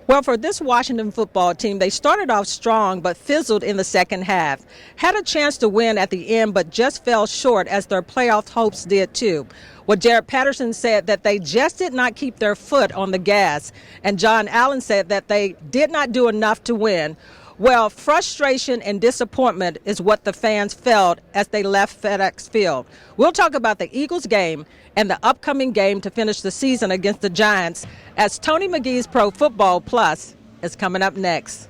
Well, for this Washington football team, they started off strong but fizzled in the second half. Had a chance to win at the end but just fell short as their playoff hopes did too. Well, Jared Patterson said that they just did not keep their foot on the gas, and John Allen said that they did not do enough to win. Well, frustration and disappointment is what the fans felt as they left FedEx Field. We'll talk about the Eagles game and the upcoming game to finish the season against the Giants as Tony McGee's Pro Football Plus is coming up next.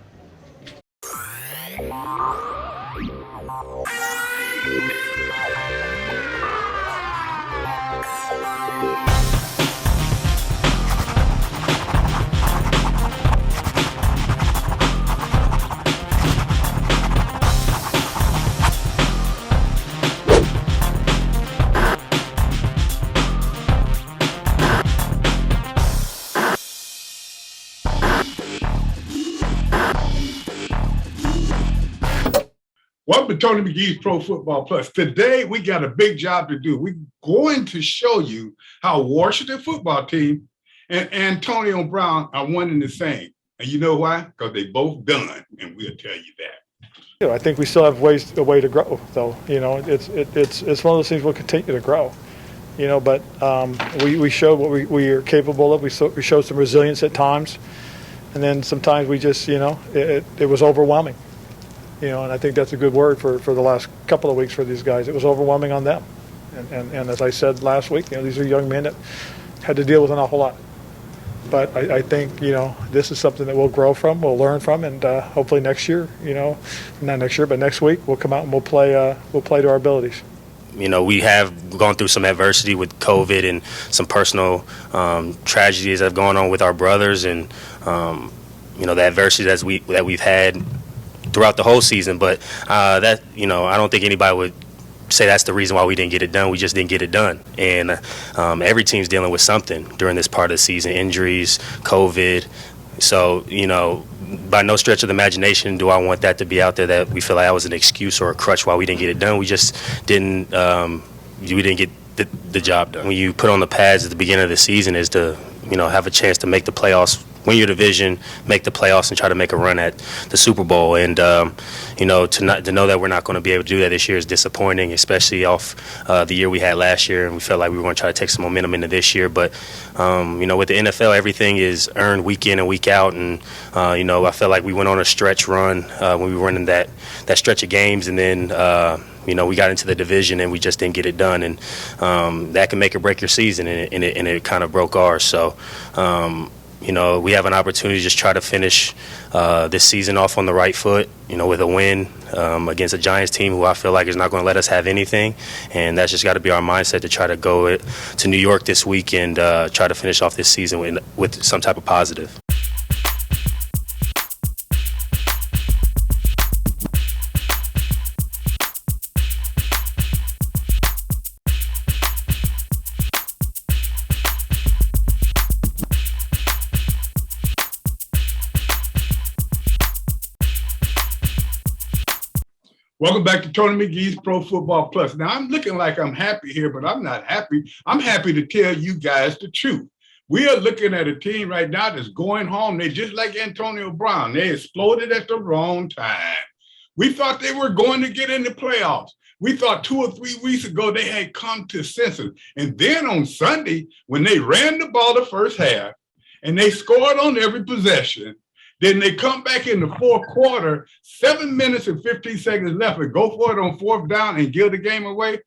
Welcome to Tony McGee's Pro Football Plus. Today, we got a big job to do. We're going to show you how Washington football team and Antonio Brown are one and the same. And you know why? Because they both done, and we'll tell you that. I think we still have a way to grow, though. It's one of those things we'll continue to grow. But we showed what we are capable of. We showed some resilience at times, and then sometimes we just, it was overwhelming. And I think that's a good word for the last couple of weeks for these guys. It was overwhelming on them. And as I said last week, these are young men that had to deal with an awful lot. But I think, this is something that we'll grow from, we'll learn from, and hopefully next year, not next year, but next week, we'll come out and we'll play to our abilities. We have gone through some adversity with COVID and some personal tragedies that have gone on with our brothers, and the adversity that we've had throughout the whole season. But I don't think anybody would say that's the reason why we didn't get it done. We just didn't get it done. And every team's dealing with something during this part of the season: injuries, COVID. So by no stretch of the imagination do I want that to be out there, that we feel like that was an excuse or a crutch why we didn't get it done. We just didn't. We didn't get the job done. When you put on the pads at the beginning of the season, is to have a chance to make the playoffs, win your division, make the playoffs, and try to make a run at the Super Bowl. And to know that we're not going to be able to do that this year is disappointing, especially off the year we had last year, and we felt like we were going to try to take some momentum into this year. But with the NFL, everything is earned week in and week out, and I felt like we went on a stretch run when we were running that stretch of games, and then we got into the division and we just didn't get it done, and that can make or break your season, and it kind of broke ours. So we have an opportunity to just try to finish this season off on the right foot, with a win against a Giants team who I feel like is not going to let us have anything. And that's just got to be our mindset, to try to go to New York this week and try to finish off this season with some type of positive. Welcome back to Tony McGee's Pro Football Plus. Now, I'm looking like I'm happy here, but I'm not happy. I'm happy to tell you guys the truth. We are looking at a team right now that's going home. They're just like Antonio Brown. They exploded at the wrong time. We thought they were going to get in the playoffs. We thought 2 or 3 weeks ago they had come to senses. And then on Sunday, when they ran the ball the first half and they scored on every possession, then they come back in the fourth quarter, 7 minutes and 15 seconds left, and go for it on fourth down and give the game away.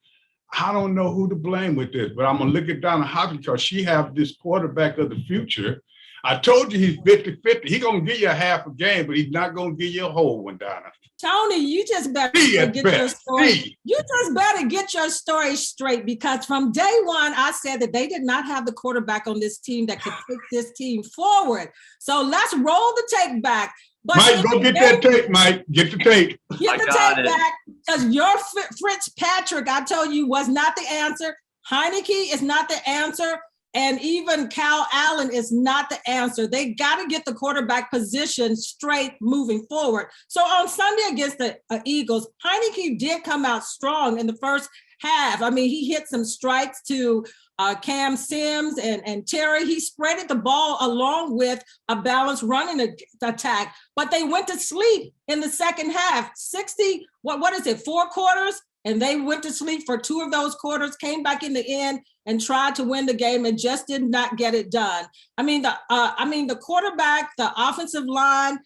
I don't know who to blame with this, but I'm going to look at Donna Hopkins because she have this quarterback of the future. I told you he's 50-50. He's going to give you a half a game, but he's not going to give you a whole one, Donna. Tony, you just better get your story. You just better get your story straight, because from day one, I said that they did not have the quarterback on this team that could take this team forward. So let's roll the tape back. But Mike, go get that tape, Mike. Get the tape. Get the tape back, because your Fitzpatrick, I told you, was not the answer. Heineke is not the answer. And even Cal Allen is not the answer. They got to get the quarterback position straight moving forward. So on Sunday against the Eagles, Heineke did come out strong in the first half. I mean, he hit some strikes to Cam Sims and Terry. He spreaded the ball along with a balanced running attack, but they went to sleep in the second half. 60, what is it, 4 quarters? And they went to sleep for 2 of those quarters, came back in the end and tried to win the game and just did not get it done. I mean, the quarterback, the offensive line,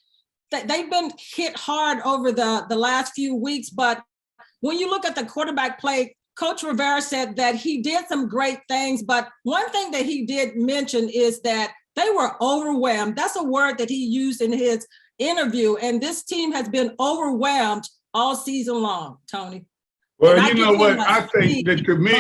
they've been hit hard over the last few weeks. But when you look at the quarterback play, Coach Rivera said that he did some great things. But one thing that he did mention is that they were overwhelmed. That's a word that he used in his interview. And this team has been overwhelmed all season long, Tony. Well, you know what? I think that to me,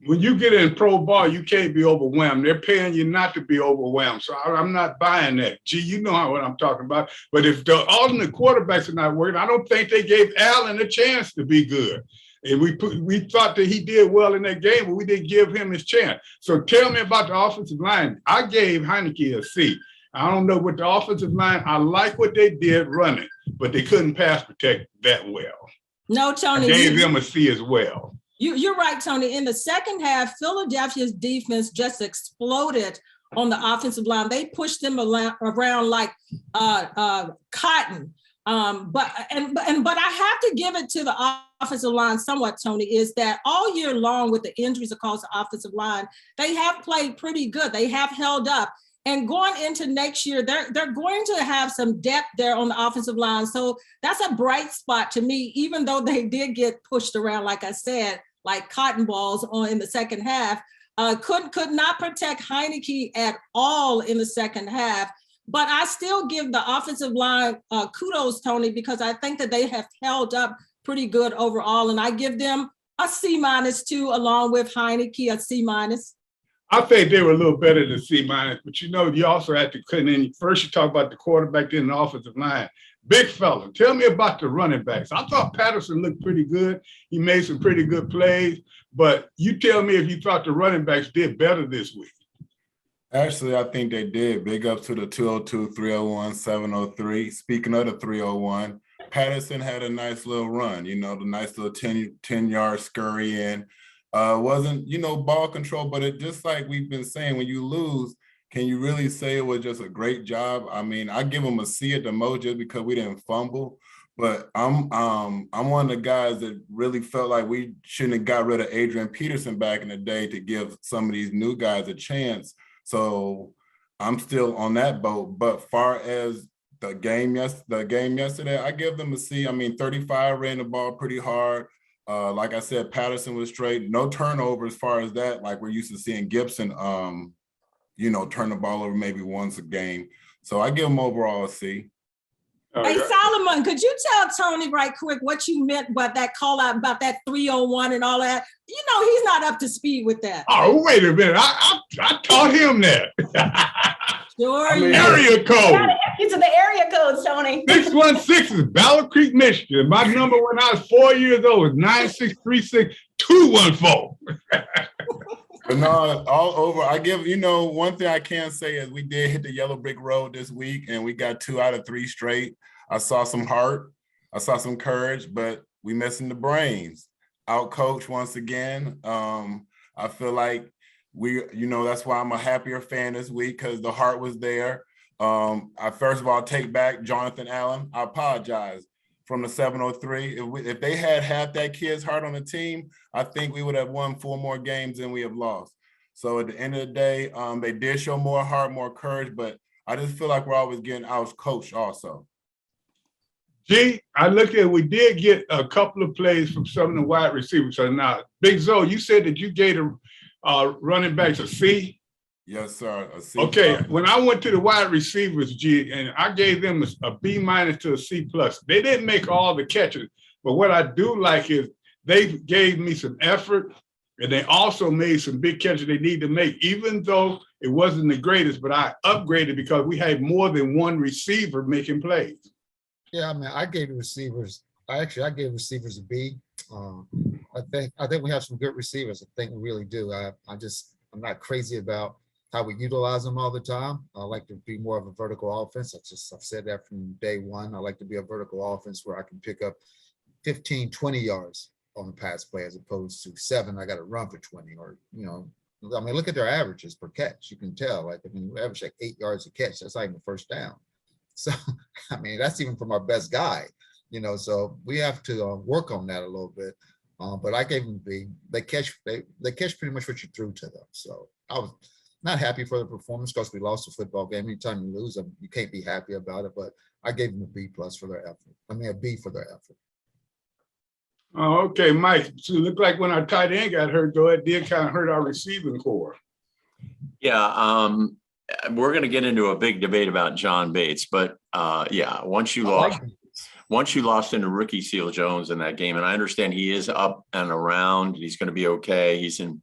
when you get in pro ball, you can't be overwhelmed. They're paying you not to be overwhelmed. So I'm not buying that. Gee, you know what I'm talking about. But if the alternate quarterbacks are not working, I don't think they gave Allen a chance to be good. And we thought that he did well in that game, but we didn't give him his chance. So tell me about the offensive line. I gave Heineke a C. I don't know what the offensive line, I like what they did running, but they couldn't pass protect that well. No, Tony. I gave them a C as well. You're right, Tony. In the second half, Philadelphia's defense just exploded on the offensive line. They pushed them around like cotton. But I have to give it to the offensive line somewhat, Tony, is that all year long with the injuries across the offensive line, they have played pretty good. They have held up. And going into next year, they're going to have some depth there on the offensive line. So that's a bright spot to me, even though they did get pushed around, like I said, like cotton balls in the second half. Could not protect Heineke at all in the second half. But I still give the offensive line kudos, Tony, because I think that they have held up pretty good overall. And I give them a C- too, along with Heineke, a C-. I think they were a little better than C-, but you know, you also have to cut in. First, you talk about the quarterback, then the offensive line. Big fella, tell me about the running backs. I thought Patterson looked pretty good. He made some pretty good plays, but you tell me if you thought the running backs did better this week. Actually, I think they did. Big up to the 202, 301, 703. Speaking of the 301, Patterson had a nice little run, you know, the nice little 10-yard scurry in. Wasn't, you know, ball control, but it just like we've been saying, when you lose, can you really say it was just a great job? I mean, I give them a C at the most just because we didn't fumble. But I'm one of the guys that really felt like we shouldn't have got rid of Adrian Peterson back in the day to give some of these new guys a chance. So I'm still on that boat. But far as the game yesterday, I give them a C. I mean, 35 ran the ball pretty hard. Like I said, Patterson was straight. No turnover as far as that. Like we're used to seeing Gibson, you know, turn the ball over maybe once a game. So I give him overall a C. Hey, Solomon, could you tell Tony right quick what you meant by that call out about that 301 and all that? You know, he's not up to speed with that. Oh, wait a minute. I taught him that. Sure. Area code. Into the area codes, Tony. 616 is Battle Creek, Michigan. My number when I was 4 years old was 9636214. But no, all over. I give, you know, one thing I can say is we did hit the yellow brick road this week and we got 2 out of 3 straight. I saw some heart. I saw some courage, but we missing the brains. Out coach once again. I feel like we, you know, that's why I'm a happier fan this week because the heart was there. I first of all take back Jonathan Allen. I apologize. From the 703. If they had half that kid's heart on the team, I think we would have won 4 more games than we have lost. So at the end of the day, they did show more heart, more courage, but I just feel like we're always getting out-coached also. Gee, I look at, we did get a couple of plays from some of the wide receivers. So now, Big Zoe, you said that you gave the running backs a C? Yes, sir. A C. Okay, when I went to the wide receivers, G, and I gave them a B- to a C+. They didn't make all the catches, but what I do like is they gave me some effort, and they also made some big catches they need to make, even though it wasn't the greatest, but I upgraded because we had more than one receiver making plays. Yeah, I mean, I gave receivers a B. I think we have some good receivers. I think we really do. I'm not crazy about how we utilize them all the time. I like to be more of a vertical offense. I've said that from day one. I like to be a vertical offense where I can pick up 15, 20 yards on the pass play as opposed to 7, I got to run for 20, or, I mean, look at their averages per catch. You can tell, like, I mean, we average like 8 yards a catch. That's not even the first down. So, I mean, that's even from our best guy, so we have to work on that a little bit. But I gave them a B. They catch pretty much what you threw to them. So I was not happy for the performance because we lost the football game. Anytime you lose them, you can't be happy about it. But I gave them a B+ for their effort. I mean, a B for their effort. Oh, okay, Mike. So it looked like when our tight end got hurt, though, it did kind of hurt our receiving core. Yeah, we're going to get into a big debate about John Bates, but yeah, once you lost into rookie Seal Jones in that game, and I understand he is up and around, he's going to be okay. He's in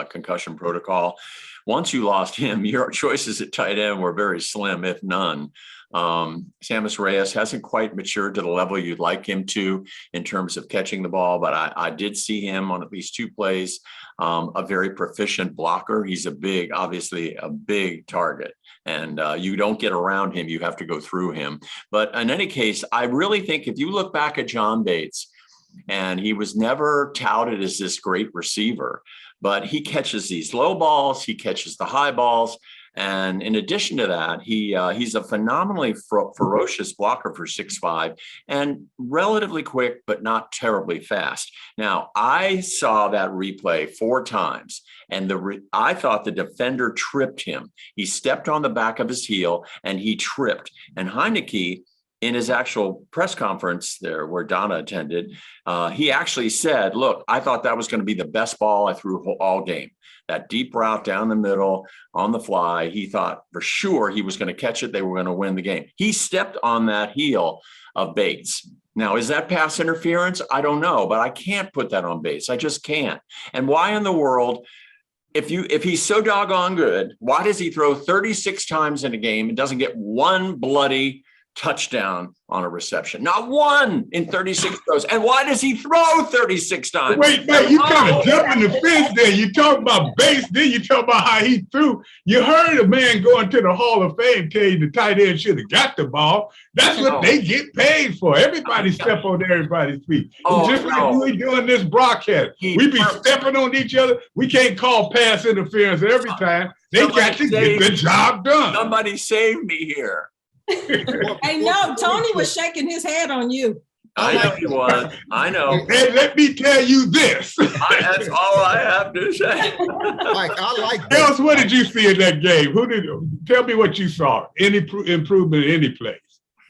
concussion protocol. Once you lost him, your choices at tight end were very slim, if none. Sammis Reyes hasn't quite matured to the level you'd like him to in terms of catching the ball, but I did see him on at least 2 plays, a very proficient blocker. He's obviously a big target, and you don't get around him. You have to go through him. But in any case, I really think if you look back at John Bates, and he was never touted as this great receiver, but he catches these low balls, he catches the high balls. And in addition to that, he's a phenomenally ferocious blocker for 6'5", and relatively quick, but not terribly fast. Now, I saw that replay 4 times, and I thought the defender tripped him. He stepped on the back of his heel, and he tripped. And Heineke, in his actual press conference there where Donna attended, he actually said, look, I thought that was going to be the best ball I threw all game. That deep route down the middle on the fly, he thought for sure he was going to catch it. They were going to win the game. He stepped on that heel of Bates. Now, is that pass interference? I don't know, but I can't put that on Bates. I just can't. And why in the world, if he's so doggone good, why does he throw 36 times in a game and doesn't get one bloody touchdown on a reception? Not one in 36 throws. And why does he throw 36 times? Wait, you kind of jumping the fence there. You talk about Bates, then you talk about how he threw. You heard a man going to the Hall of Fame tell you the tight end should have got the ball. That's what they get paid for. Everybody step on everybody's feet. Just like we doing this broadcast. We be stepping on each other. We can't call pass interference every time. They got to get the job done. Somebody save me here. I know Tony was shaking his head on you. I know he was. I know. And let me tell you this. That's all I have to say. Mike, I like Else, what did you see in that game? Tell me what you saw? Any improvement in any place?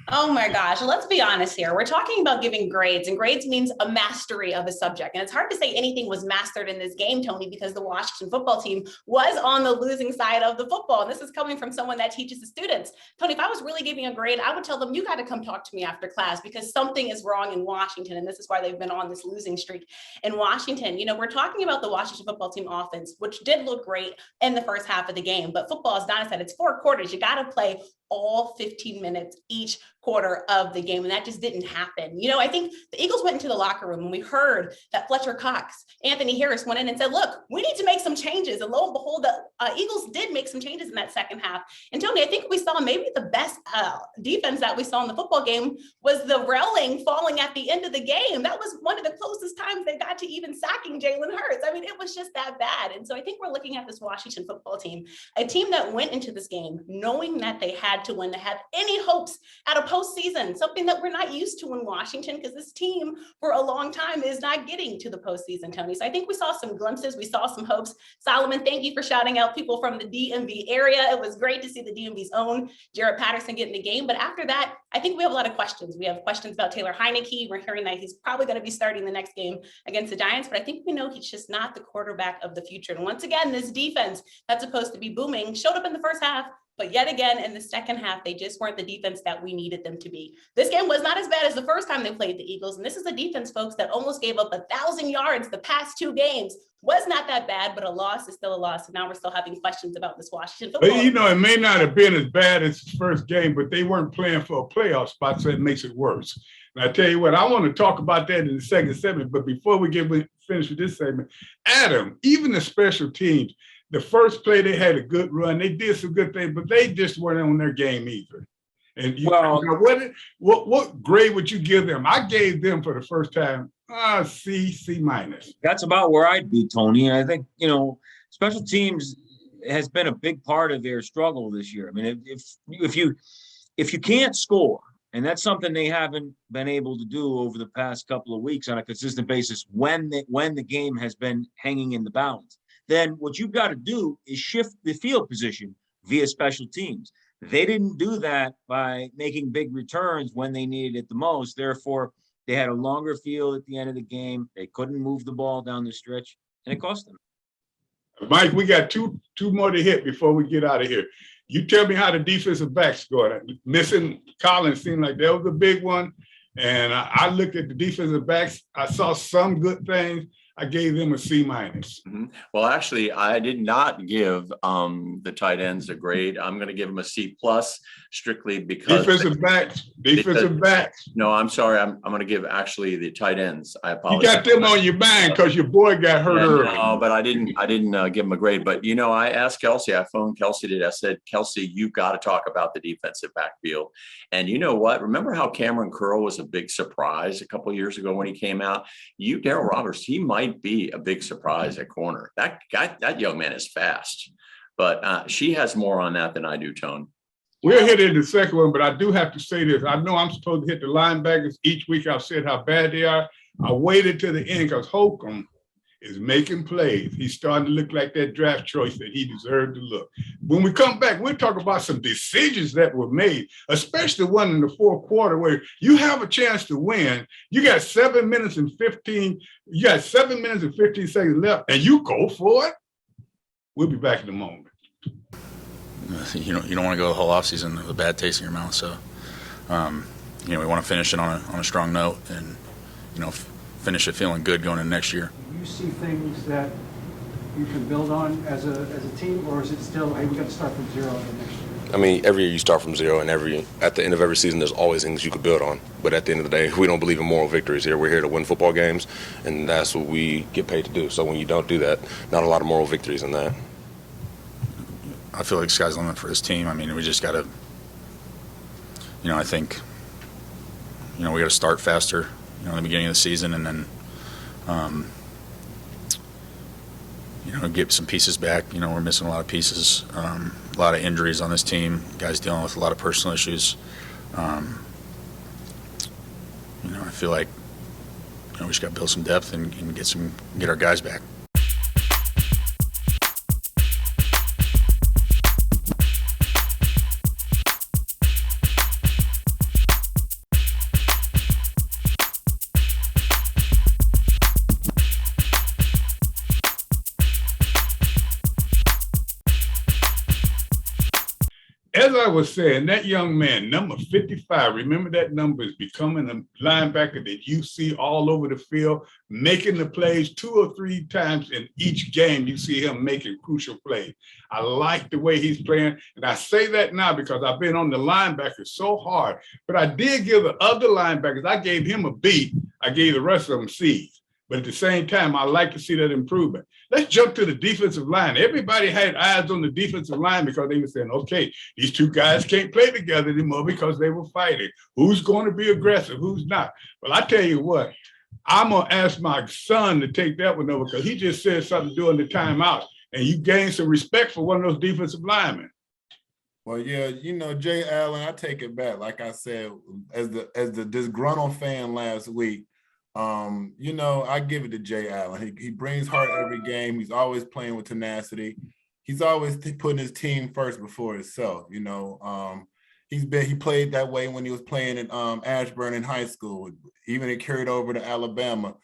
Oh my gosh, let's be honest here. We're talking about giving grades, and grades means a mastery of a subject. And it's hard to say anything was mastered in this game, Tony, because the Washington football team was on the losing side of the football. And this is coming from someone that teaches the students. Tony, if I was really giving a grade, I would tell them, you got to come talk to me after class because something is wrong in Washington. And this is why they've been on this losing streak in Washington. We're talking about the Washington football team offense, which did look great in the first half of the game. But football, as Donna said, it's 4 quarters. You got to play all 15 minutes each quarter of the game. And that just didn't happen. I think the Eagles went into the locker room and we heard that Fletcher Cox, Anthony Harris went in and said, look, we need to make some changes. And lo and behold, the Eagles did make some changes in that second half. And Tony, I think we saw maybe the best defense that we saw in the football game was the railing falling at the end of the game. That was one of the closest times they got to even sacking Jalen Hurts. I mean, it was just that bad. And so I think we're looking at this Washington football team, a team that went into this game knowing that they had to win to have any hopes at a postseason, something that we're not used to in Washington because this team for a long time is not getting to the postseason, Tony. So I think we saw some glimpses. We saw some hopes. Solomon, thank you for shouting out people from the DMV area. It was great to see the DMV's own Jared Patterson get in the game. But after that, I think we have a lot of questions. We have questions about Taylor Heineke. We're hearing that he's probably going to be starting the next game against the Giants, but I think we know he's just not the quarterback of the future. And once again, this defense that's supposed to be booming showed up in the first half, but yet again, in the second half, they just weren't the defense that we needed them to be. This game was not as bad as the first time they played the Eagles. And this is a defense, folks, that almost gave up 1,000 yards the past 2 games. Was not that bad, but a loss is still a loss. And now we're still having questions about this Washington football. But, it may not have been as bad as the first game, but they weren't playing for a playoff spot, so it makes it worse. And I tell you what, I want to talk about that in the second segment. But before we finish with this segment, Adam, even the special teams, the first play, they had a good run. They did some good things, but they just weren't on their game either. And you, Well, what grade would you give them? I gave them for the first time C minus. that's about where I'd be, Tony. And I think, special teams has been a big part of their struggle this year. I mean, if you can't score, and that's something they haven't been able to do over the past couple of weeks on a consistent basis when the game has been hanging in the balance, then what you've got to do is shift the field position via special teams. They didn't do that by making big returns when they needed it the most. Therefore, they had a longer field at the end of the game. They couldn't move the ball down the stretch, and it cost them. Mike, we got two more to hit before we get out of here. You tell me how the defensive backs scored. Missing Collins seemed like that was a big one. And I looked at the defensive backs. I saw some good things. I gave them a C minus. Mm-hmm. Well, actually, I did not give the tight ends a grade. I'm going to give them a C plus, strictly because defensive backs. No, I'm sorry. I'm going to give actually the tight ends. I apologize. You got them on your mind because your boy got hurt early. No, but I didn't give him a grade. But I asked Kelsey. I phoned Kelsey today. I said, Kelsey, you got to talk about the defensive backfield. And you know what? Remember how Cameron Curl was a big surprise a couple of years ago when he came out? Darryl Roberts, he might be a big surprise at corner. That guy, that young man is fast, but she has more on that than I do, Tone. We'll hit it in the second one, but I do have to say this. I know I'm supposed to hit the linebackers each week. I've said how bad they are. I waited to the end because Holcomb is making plays. He's starting to look like that draft choice that he deserved to look. When we come back, we'll talk about some decisions that were made, especially one in the fourth quarter where you have a chance to win. You got 7 minutes and 15 seconds left, and you go for it. We'll be back in a moment. You don't want to go the whole offseason with a bad taste in your mouth. So, we want to finish it on a strong note and, finish it feeling good going into next year. Do you see things that you can build on as a team, or is it still, hey, we got to start from zero next year? I mean, every year you start from zero, and at the end of every season, there's always things you could build on. But at the end of the day, we don't believe in moral victories here. We're here to win football games, and that's what we get paid to do. So when you don't do that, not a lot of moral victories in that. I feel like sky's the limit for this team. I mean, we just got to, I think, we got to start faster, in the beginning of the season, and then, get some pieces back. We're missing a lot of pieces, a lot of injuries on this team, guys dealing with a lot of personal issues. I feel like, we just got to build some depth and get our guys back. As I was saying, that young man, number 55, remember that number is becoming a linebacker that you see all over the field, making the plays 2 or 3 times in each game. You see him making crucial plays. I like the way he's playing. And I say that now because I've been on the linebackers so hard. But I did give the other linebackers, I gave him a B. I gave the rest of them C's. But at the same time, I like to see that improvement. Let's jump to the defensive line. Everybody had eyes on the defensive line because they were saying, okay, these two guys can't play together anymore because they were fighting. Who's going to be aggressive? Who's not? Well, I tell you what, I'm going to ask my son to take that one over because he just said something during the timeout, and you gained some respect for one of those defensive linemen. Well, yeah, Jay Allen, I take it back. Like I said, as the disgruntled fan last week, I give it to Jay Allen. He brings heart every game. He's always playing with tenacity. He's always putting his team first before himself. He played that way when he was playing in Ashburn in high school. Even it carried over to Alabama.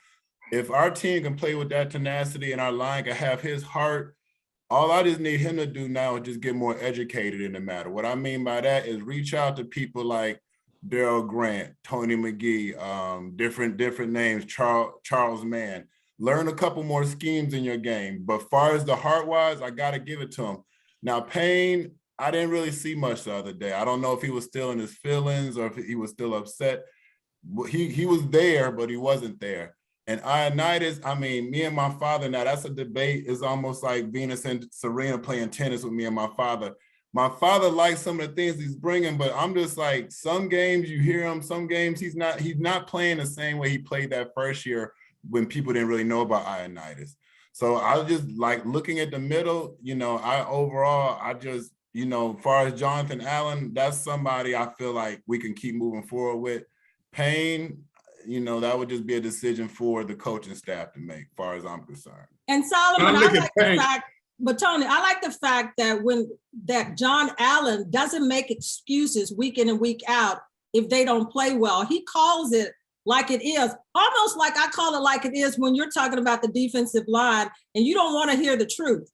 If our team can play with that tenacity and our line can have his heart, all I just need him to do now is just get more educated in the matter. What I mean by that is reach out to people like Daryl Grant, Tony McGee, different names, Charles Mann. Learn a couple more schemes in your game. But far as the heart-wise, I got to give it to him. Now, Payne, I didn't really see much the other day. I don't know if he was still in his feelings or if he was still upset. He was there, but he wasn't there. And Ioannidis, me and my father, now that's a debate. It's almost like Venus and Serena playing tennis with me and my father. my father likes some of the things he's bringing, but I'm just like, some games you hear him, some games he's not playing the same way he played that first year when people didn't really know about Ioannidis. So I was just like looking at the middle, I just, as far as Jonathan Allen, that's somebody I feel like we can keep moving forward with. Payne, that would just be a decision for the coaching staff to make, as far as I'm concerned. And Solomon, I like the fact, but Tony, I like the fact that John Allen doesn't make excuses week in and week out if they don't play well. He calls it like it is, almost like I call it like it is when you're talking about the defensive line and you don't want to hear the truth.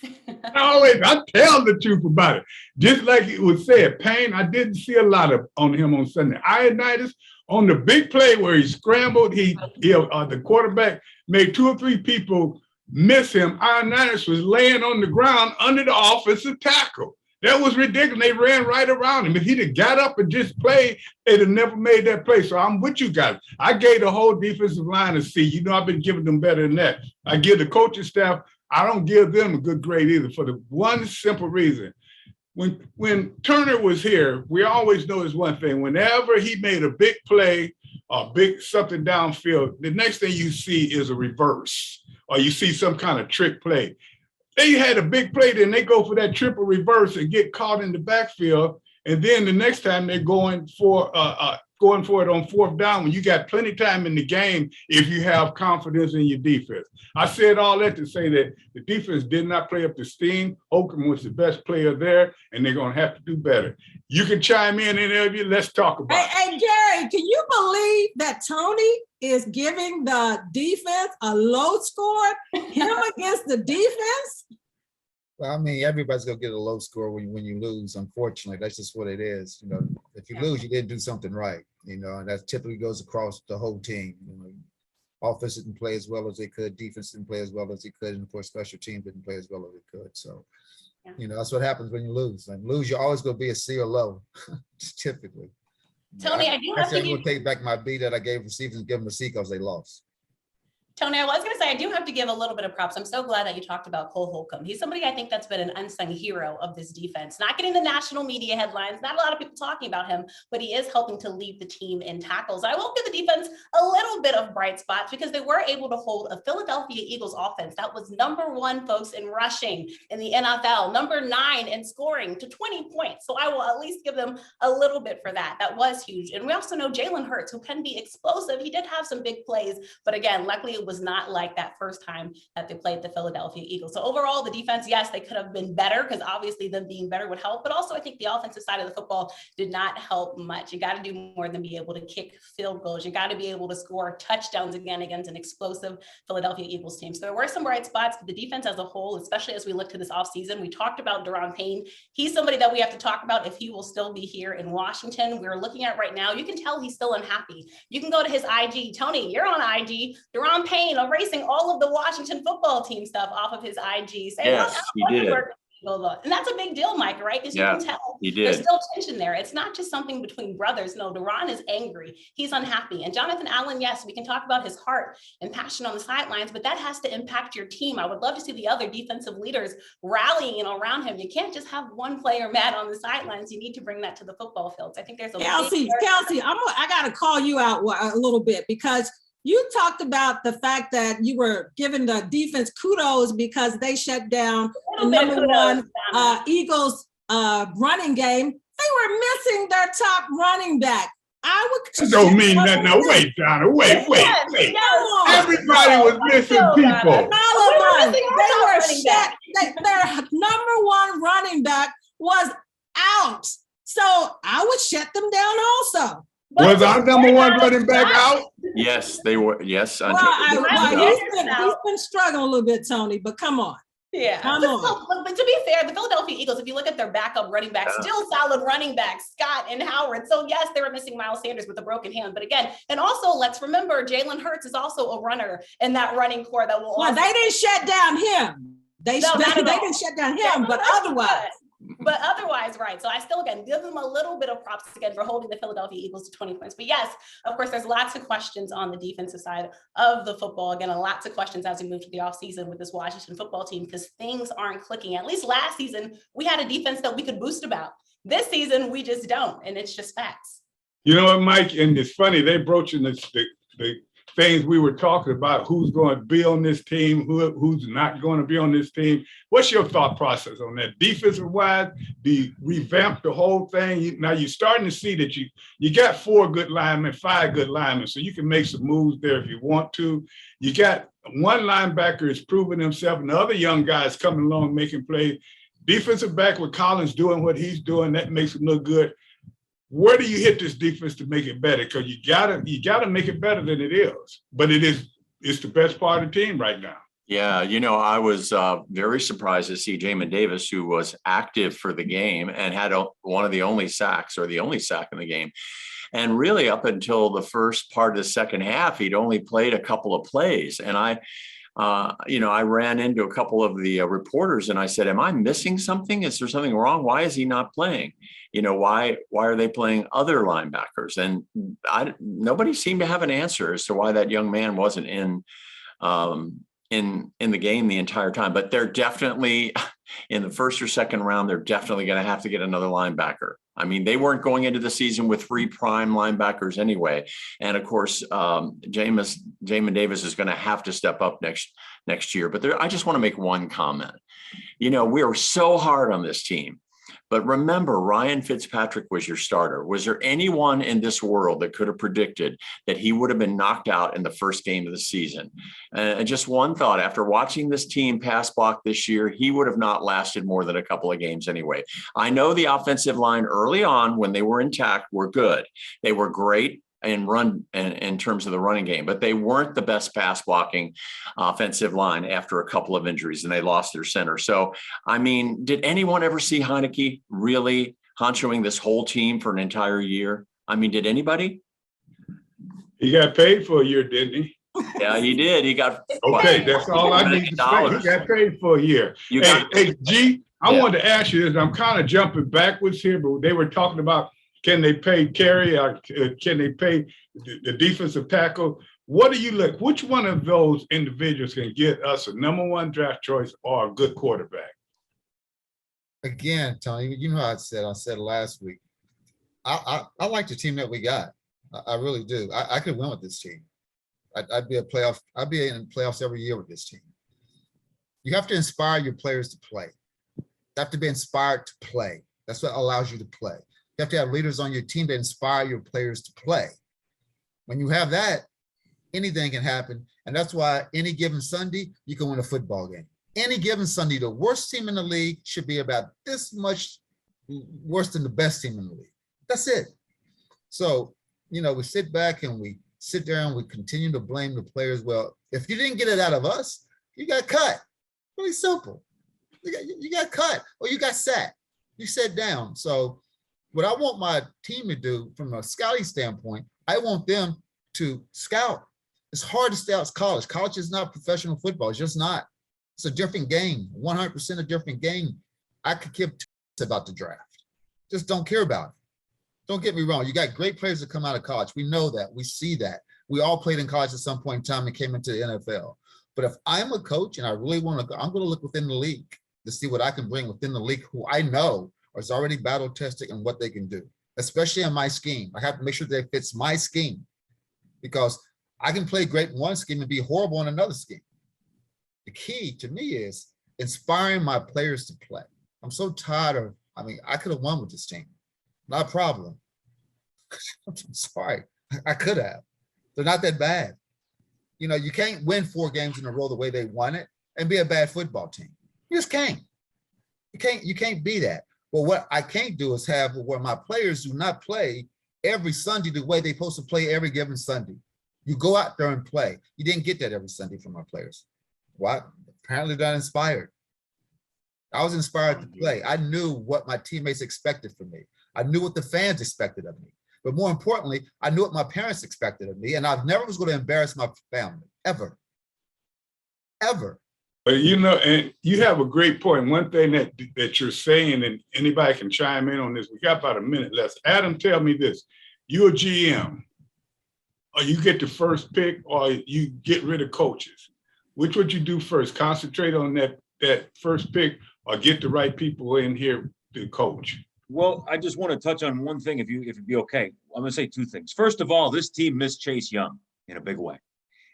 I tell the truth about it. Just like it was said, Payne, I didn't see a lot on him on Sunday. Ioannidis, on the big play where he scrambled, the quarterback made 2 or 3 people miss him. Ioannidis was laying on the ground under the offensive tackle. That was ridiculous. They ran right around him. If he'd have got up and just played, they'd have never made that play. So I'm with you guys. I gave the whole defensive line a C. I've been giving them better than that. I give the coaching staff, I don't give them a good grade either for the one simple reason. When Turner was here, we always noticed one thing. Whenever he made a big play or big something downfield, the next thing you see is a reverse or you see some kind of trick play. They had a big play, then they go for that triple reverse and get caught in the backfield. And then the next time they're going for it on 4th down when you got plenty of time in the game if you have confidence in your defense. I said all that to say that the defense did not play up to steam. Holcomb was the best player there, and they're going to have to do better. You can chime in, any of you. Let's talk about it. Hey, Gary, can you believe that Tony is giving the defense a low score, him against the defense? Well, I mean, everybody's gonna get a low score when you lose. Unfortunately, that's just what it is. If you lose, you didn't do something right. And that typically goes across the whole team. Offense didn't play as well as they could, defense didn't play as well as they could, and of course, special teams didn't play as well as they could. So, that's what happens when you lose. And lose, you're always gonna be a C or low, typically. Tony, I do have to I'm gonna take back my B that I gave receivers and give them a C because they lost. Tony, I was going to say, I do have to give a little bit of props. I'm so glad that you talked about Cole Holcomb. He's somebody I think that's been an unsung hero of this defense. Not getting the national media headlines, not a lot of people talking about him, but he is helping to lead the team in tackles. I will give the defense a little bit of bright spots because they were able to hold a Philadelphia Eagles offense that was #1, folks, in rushing in the NFL, #9 in scoring to 20 points. So I will at least give them a little bit for that. That was huge. And we also know Jalen Hurts, who can be explosive. He did have some big plays, but again, luckily it was not like that first time that they played the Philadelphia Eagles. So overall, the defense, yes, they could have been better because obviously them being better would help, but also I think the offensive side of the football did not help much. You got to do more than be able to kick field goals. You got to be able to score touchdowns again against an explosive Philadelphia Eagles team. So there were some bright spots, but the defense as a whole, especially as we look to this offseason, we talked about Daron Payne. He's somebody that we have to talk about if he will still be here in Washington. We're looking at right now, you can tell he's still unhappy. You can go to his IG. Tony, you're on IG. Daron Payne erasing all of the Washington football team stuff off of his IG. Saying, yes, he did. And that's a big deal, Mike, right? Because you can tell there's still tension there. It's not just something between brothers. No, Daron is angry. He's unhappy. And Jonathan Allen, yes, we can talk about his heart and passion on the sidelines, but that has to impact your team. I would love to see the other defensive leaders rallying around him. You can't just have one player mad on the sidelines. You need to bring that to the football fields. I think there's a Kelsey, I got to call you out a little bit because you talked about the fact that you were giving the defense kudos because they shut down the #1 Eagles running game. They were missing their top running back. That don't mean nothing. Now, wait, Donna. Wait. Everybody was missing people. They were shut. Their #1 running back was out. So I would shut them down also. Was our #1 running back out? Yes, they were. Yes. Well, he's been struggling a little bit, Tony, but come on. Yeah. But to be fair, the Philadelphia Eagles, if you look at their backup running backs, still solid running backs, Scott and Howard. So yes, they were missing Miles Sanders with a broken hand. But again, and also let's remember Jalen Hurts is also a runner in that running core that will. Well, they didn't shut down him. They didn't shut down him, but otherwise. But otherwise, right. So I still, again, give them a little bit of props again for holding the Philadelphia Eagles to 20 points. But yes, of course, there's lots of questions on the defensive side of the football. Again, lots of questions as we move to the offseason with this Washington football team, because things aren't clicking. At least last season, we had a defense that we could boost about. This season, we just don't. And it's just facts. You know what, Mike? And it's funny, they broaching the things we were talking about, who's going to be on this team, who's not going to be on this team. What's your thought process on that? Defensive-wise, do you revamp the whole thing? Now you're starting to see that you got 4 good linemen, 5 good linemen, so you can make some moves there if you want to. You got one linebacker is proving himself, and the other young guys coming along making plays. Defensive back with Collins doing what he's doing, that makes him look good. Where do you hit this defense to make it better? Because you gotta make it better than it is. But it's the best part of the team right now. Yeah, I was very surprised to see Jamin Davis, who was active for the game and had one of the only sacks, or the only sack in the game. And really, up until the first part of the second half, he'd only played a couple of plays. And I ran into a couple of the reporters and I said, am I missing something? Is there something wrong? Why is he not playing? Why are they playing other linebackers? And nobody seemed to have an answer as to why that young man wasn't in the game the entire time. But they're definitely, in the first or second round, they're definitely going to have to get another linebacker. I mean, they weren't going into the season with 3 prime linebackers anyway. And of course, Jamin Davis is going to have to step up next year. But I just want to make one comment. We are so hard on this team. But remember, Ryan Fitzpatrick was your starter. Was there anyone in this world that could have predicted that he would have been knocked out in the first game of the season? And just one thought, after watching this team pass block this year, he would have not lasted more than a couple of games anyway. I know the offensive line early on, when they were intact, were good. They were great in terms of the running game, but they weren't the best pass blocking offensive line after a couple of injuries, and they lost their center. So, I mean, did anyone ever see Heineke really honchoing this whole team for an entire year? I mean, did anybody? He got paid for a year, didn't he? Yeah, he did. He got okay. That's all I need to say. He got paid for a year. Hey, G, I wanted to ask you this. I'm kind of jumping backwards here, but they were talking about, can they pay Carey, or can they pay the defensive tackle? What do you look? Which one of those individuals can get us a #1 draft choice or a good quarterback? Again, Tony, you know how I said last week, I like the team that we got. I really do. I could win with this team. I'd be in playoffs every year with this team. You have to inspire your players to play. You have to be inspired to play. That's what allows you to play. You have to have leaders on your team that inspire your players to play. When you have that, anything can happen. And that's why any given Sunday, you can win a football game. Any given Sunday, the worst team in the league should be about this much worse than the best team in the league. That's it. So, we sit back and we sit there and we continue to blame the players. Well, if you didn't get it out of us, you got cut. Really simple. You got cut, or you got sat. You sat down. So what I want my team to do from a scouting standpoint, I want them to scout. It's hard to scout college. College is not professional football. It's just not. It's a different game, 100% a different game. I could give two about the draft. Just don't care about it. Don't get me wrong. You got great players that come out of college. We know that. We see that. We all played in college at some point in time and came into the NFL. But if I'm a coach and I really want to go, I'm going to look within the league to see what I can bring within the league, who I know is already battle tested and what they can do, especially in my scheme. I have to make sure that it fits my scheme, because I can play great in one scheme and be horrible in another scheme. The key to me is inspiring my players to play. I'm so tired of, I could have won with this team. Not a problem. I'm sorry. I could have. They're not that bad. You can't win 4 games in a row the way they won it and be a bad football team. You just can't. You can't be that. Well, what I can't do is have where my players do not play every Sunday the way they're supposed to play every given Sunday. You go out there and play. You didn't get that every Sunday from my players. What? Apparently they're not inspired. I was inspired to play. I knew what my teammates expected from me. I knew what the fans expected of me. But more importantly, I knew what my parents expected of me, and I never was going to embarrass my family, ever. Ever. But and you have a great point. One thing that you're saying, and anybody can chime in on this. We got about a minute left. Adam, tell me this: you're a GM, or you get the first pick, or you get rid of coaches. Which would you do first? Concentrate on that first pick, or get the right people in here to coach? Well, I just want to touch on one thing, if it'd be okay. I'm going to say two things. First of all, this team missed Chase Young in a big way.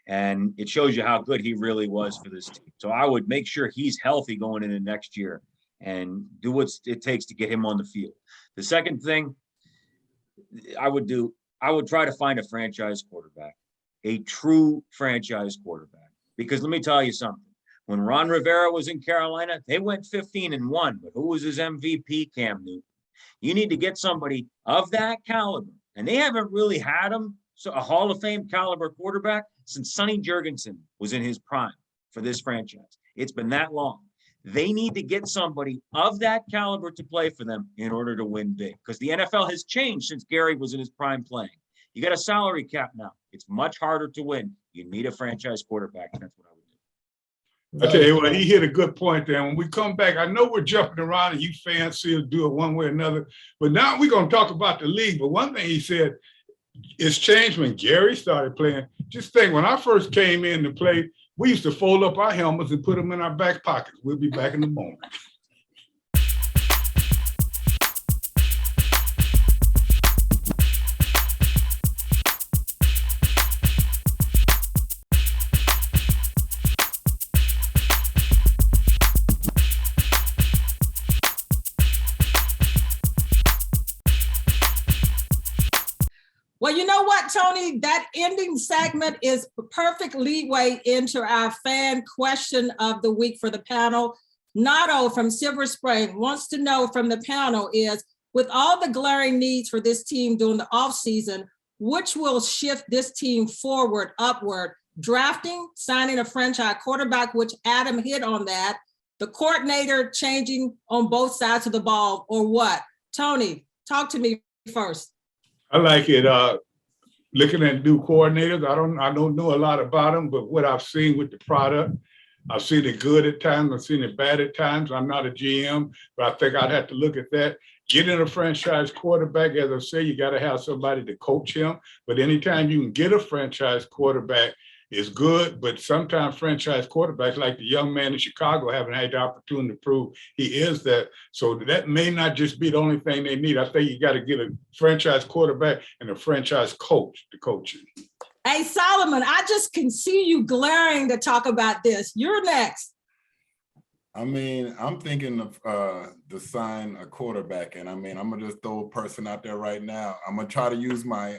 And it shows you how good he really was for this team. So I would make sure he's healthy going into next year and do what it takes to get him on the field. The second thing I would try to find a franchise quarterback, a true franchise quarterback. Because let me tell you something. When Ron Rivera was in Carolina, they went 15-1. But who was his MVP? Cam Newton. You need to get somebody of that caliber. And they haven't really had him. So a Hall of Fame caliber quarterback since Sonny Jurgensen was in his prime for this franchise. It's been that long. They need to get somebody of that caliber to play for them in order to win big. Because the NFL has changed since Gary was in his prime playing. You got a salary cap now. It's much harder to win. You need a franchise quarterback, and that's what I would do. I tell you what, he hit a good point there. When we come back, I know we're jumping around and you fans see us do it one way or another, but now we're going to talk about the league. But one thing he said, it's changed when Gary started playing. Just think, when I first came in to play, we used to fold up our helmets and put them in our back pockets. We'll be back in a moment. Well, you know what, Tony? That ending segment is perfect leeway into our fan question of the week for the panel. Nato from Silver Spring wants to know from the panel is, with all the glaring needs for this team during the offseason, which will shift this team forward, upward? Drafting, signing a franchise quarterback, which Adam hit on that, the coordinator changing on both sides of the ball, or what? Tony, talk to me first. I like it. Looking at new coordinators, I don't know a lot about them, but what I've seen with the product, I've seen it good at times, I've seen it bad at times. I'm not a GM, but I think I'd have to look at that. Getting a franchise quarterback, as I say, you got to have somebody to coach him. But anytime you can get a franchise quarterback, is good, but sometimes franchise quarterbacks, like the young man in Chicago, haven't had the opportunity to prove he is that. So that may not just be the only thing they need. I think you got to get a franchise quarterback and a franchise coach to coach it. Hey, Solomon, I just can see you glaring to talk about this. You're next. I mean, I'm thinking of to sign a quarterback, and I mean, I'm gonna just throw a person out there right now. I'm gonna try to use my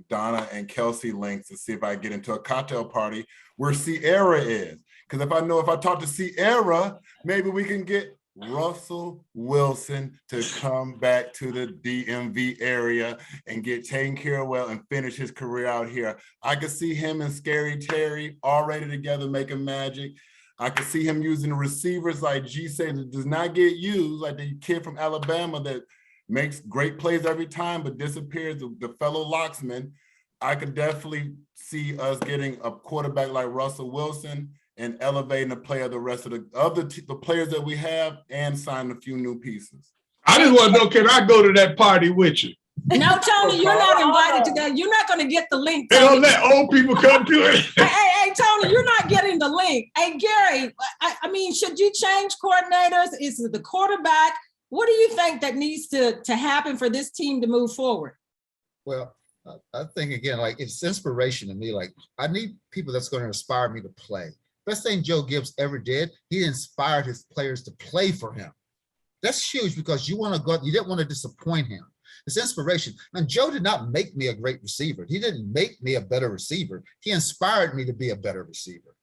Donna and Kelsey links to see if I get into a cocktail party where Sierra is. Because if I talk to Sierra, maybe we can get Russell Wilson to come back to the DMV area and get taken care of well and finish his career out here. I could see him and Scary Terry already together making magic. I could see him using the receivers like G said that does not get used, like the kid from Alabama that makes great plays every time but disappears, the fellow locksman. I could definitely see us getting a quarterback like Russell Wilson and elevating the play of the rest of the players that we have and sign a few new pieces. I just want to know, can I go to that party with you? No, Tony, you're not invited to that. You're not going to get the link. They don't let old people come to it. Hey, Tony, you're not getting the link. Hey, Gary, I mean, should you change coordinators? Is it the quarterback? What do you think that needs to happen for this team to move forward? Well, I think, again, like, it's inspiration to me. Like, I need people that's going to inspire me to play. Best thing Joe Gibbs ever did, he inspired his players to play for him. That's huge because you didn't want to disappoint him. It's inspiration. And Joe did not make me a great receiver. He didn't make me a better receiver. He inspired me to be a better receiver.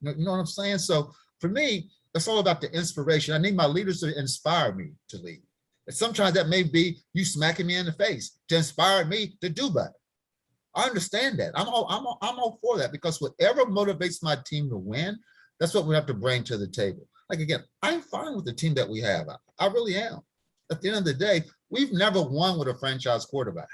You know what I'm saying? So for me, it's all about the inspiration. I need my leaders to inspire me to lead. And sometimes that may be you smacking me in the face to inspire me to do better. I understand that. I'm all for that because whatever motivates my team to win, that's what we have to bring to the table. Like, again, I'm fine with the team that we have. I really am. At the end of the day, we've never won with a franchise quarterback.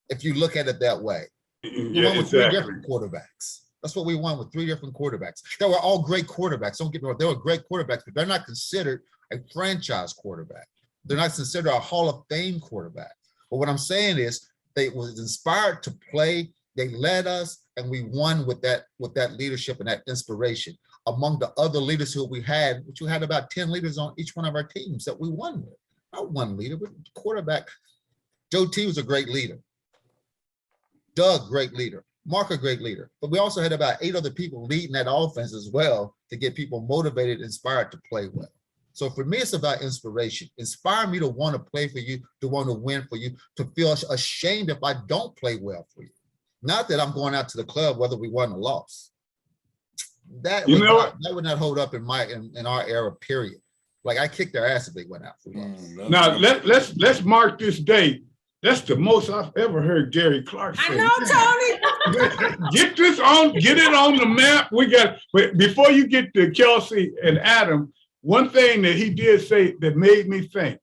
If you look at it that way, we won with three different quarterbacks. That's what we won with 3 different quarterbacks. They were all great quarterbacks. Don't get me wrong. They were great quarterbacks, but they're not considered a franchise quarterback. They're not considered a Hall of Fame quarterback. But what I'm saying is they was inspired to play. They led us, and we won with that leadership and that inspiration. Among the other leaders who we had, which we had about 10 leaders on each one of our teams that we won with. Not one leader, but quarterback. Joe T was a great leader. Doug, great leader. Mark, a great leader. But we also had about 8 other people leading that offense as well to get people motivated, inspired to play well. So for me, it's about inspiration. Inspire me to want to play for you, to want to win for you, to feel ashamed if I don't play well for you. Not that I'm going out to the club whether we won or lost. That would not hold up in our era, period. Like I kicked their ass if they went out for lost. Now let's mark this date. That's the most I've ever heard Gary Clark say. I know, Tony. Get it on the map. But before you get to Kelsey and Adam, one thing that he did say that made me think,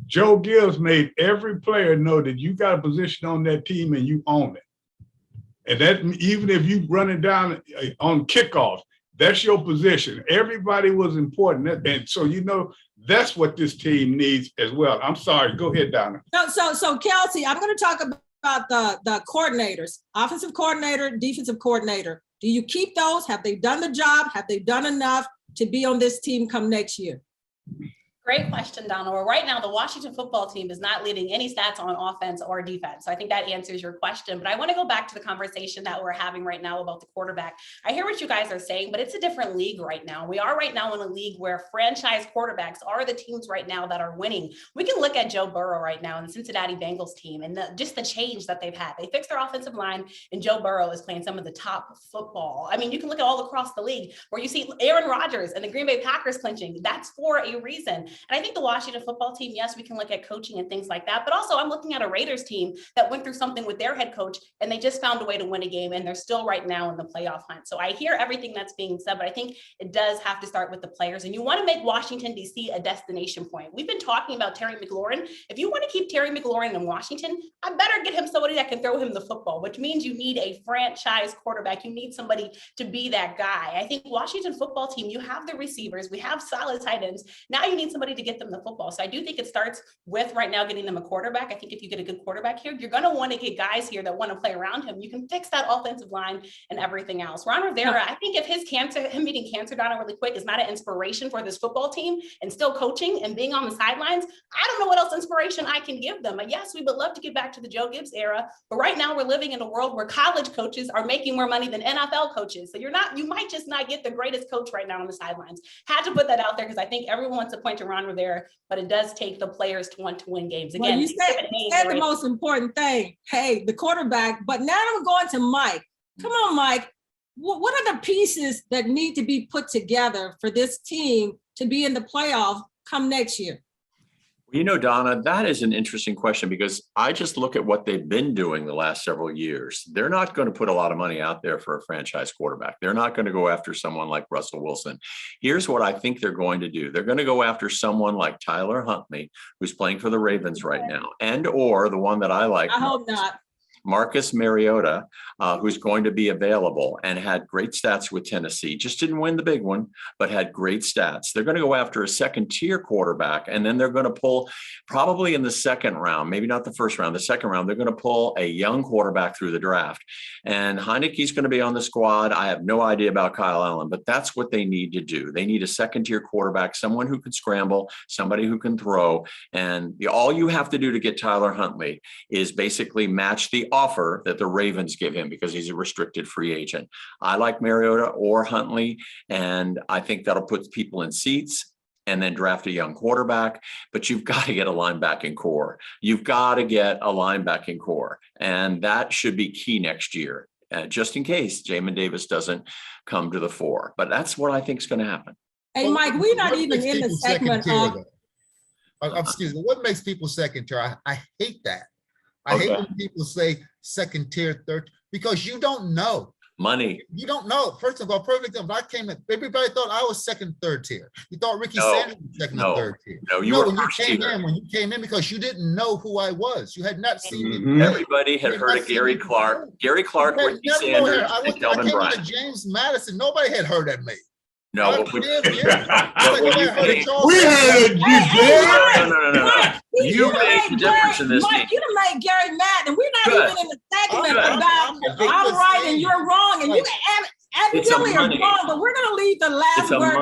Joe Gibbs made every player know that you got a position on that team and you own it. And that even if you running down on kickoffs, that's your position. Everybody was important. And so, that's what this team needs as well. I'm sorry. Go ahead, Donna. So Kelsey, I'm going to talk about the coordinators, offensive coordinator, defensive coordinator. Do you keep those? Have they done the job? Have they done enough to be on this team come next year? Great question, Donna. Well, right now, the Washington football team is not leading any stats on offense or defense. So I think that answers your question. But I want to go back to the conversation that we're having right now about the quarterback. I hear what you guys are saying, but it's a different league right now. We are right now in a league where franchise quarterbacks are the teams right now that are winning. We can look at Joe Burrow right now and the Cincinnati Bengals team and just the change that they've had. They fixed their offensive line, and Joe Burrow is playing some of the top football. I mean, you can look at all across the league where you see Aaron Rodgers and the Green Bay Packers clinching. That's for a reason. And I think the Washington football team, yes, we can look at coaching and things like that, but also I'm looking at a Raiders team that went through something with their head coach and they just found a way to win a game and they're still right now in the playoff hunt. So I hear everything that's being said, but I think it does have to start with the players, and you want to make Washington DC a destination point. We've been talking about Terry McLaurin. If you want to keep Terry McLaurin in Washington, I better get him somebody that can throw him the football, which means you need a franchise quarterback. You need somebody to be that guy. I think Washington football team, you have the receivers, we have solid tight ends. Now you need somebody to get them the football. So I do think it starts with right now getting them a quarterback. I think if you get a good quarterback here, you're going to want to get guys here that want to play around him. You can fix that offensive line and everything else. Ron Rivera, I think if him beating cancer, Donna, really quick, is not an inspiration for this football team and still coaching and being on the sidelines, I don't know what else inspiration I can give them. Yes, we would love to get back to the Joe Gibbs era, but right now we're living in a world where college coaches are making more money than NFL coaches. So you might just not get the greatest coach right now on the sidelines. Had to put that out there because I think everyone wants to point to Ron Rivera, but it does take the players to want to win games. Again, you said the most important thing. Hey, the quarterback. But now I'm going to Mike. Come on, Mike. What are the pieces that need to be put together for this team to be in the playoff come next year? Donna, that is an interesting question because I just look at what they've been doing the last several years. They're not going to put a lot of money out there for a franchise quarterback. They're not going to go after someone like Russell Wilson. Here's what I think they're going to do. They're going to go after someone like Tyler Huntley, who's playing for the Ravens right now, and or the one that I like. I hope not. Marcus Mariota, who's going to be available and had great stats with Tennessee, just didn't win the big one, but had great stats. They're going to go after a second-tier quarterback, and then they're going to pull probably in the second round, maybe not the first round, the second round, they're going to pull a young quarterback through the draft. And Heineke's going to be on the squad. I have no idea about Kyle Allen, but that's what they need to do. They need a second-tier quarterback, someone who can scramble, somebody who can throw. And all you have to do to get Tyler Huntley is basically match the offer that the Ravens give him because he's a restricted free agent. I like Mariota or Huntley, and I think that'll put people in seats and then draft a young quarterback. But you've got to get a linebacking core. You've got to get a linebacking core, and that should be key next year, just in case Jamin Davis doesn't come to the fore. But that's what I think is going to happen. Hey, Mike, we're not even in the segment of... Excuse me. What makes people second tier? I hate that. I hate when people say second tier, third, because you don't know. Money. You don't know. First of all, perfect example. I came in, everybody thought I was second, third tier. You thought Ricky Sanders was second or third tier. No, you were when first tier. When you came in because you didn't know who I was. You had not seen me. Mhm. Everybody had heard of Gary Clark. Gary Clark, Ricky Sanders, and Kelvin I Bryant. came to James Madison. Nobody had heard of me. No, but we you heard of you, Gary. No. You made the difference in this Mike, team. you done made Gary mad, and we're not even in the segment about I'm right and you're wrong, and you and Billy are wrong. But we're gonna leave the last word.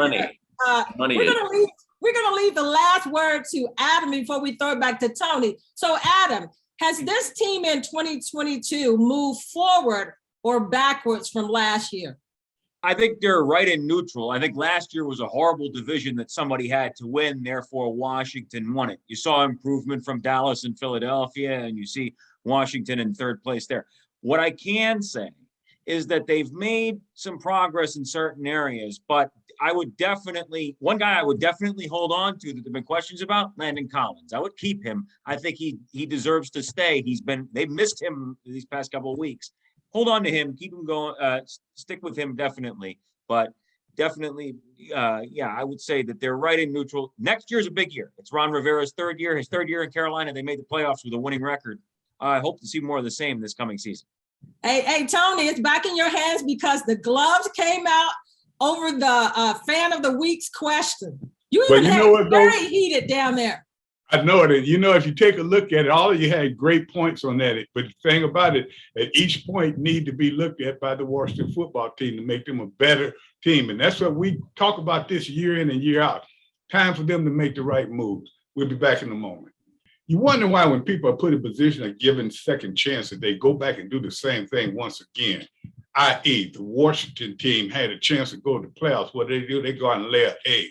We're gonna leave the last word to Adam before we throw it back to Tony. So, Adam, has this team in 2022 moved forward or backwards from last year? I think they're right in neutral. I think last year was a horrible division that somebody had to win. Therefore, Washington won it. You saw improvement from Dallas and Philadelphia, and you see Washington in third place there. What I can say is that they've made some progress in certain areas, but one guy I would definitely hold on to that there've been questions about, Landon Collins. I would keep him. I think he deserves to stay. They've missed him these past couple of weeks. Hold on to him, keep him going, stick with him definitely. But definitely, I would say that they're right in neutral. Next year's a big year. It's Ron Rivera's third year in Carolina. They made the playoffs with a winning record. I hope to see more of the same this coming season. Hey, Tony, it's back in your hands because the gloves came out over the fan of the week's question. You even had very heated down there. I know it. And if you take a look at it, all of you had great points on that. But the thing about it, at each point need to be looked at by the Washington football team to make them a better team. And that's what we talk about this year in and year out. Time for them to make the right moves. We'll be back in a moment. You wonder why when people are put in position of giving second chances, they go back and do the same thing once again. I.e., the Washington team had a chance to go to the playoffs. What they do, they go out and lay an egg.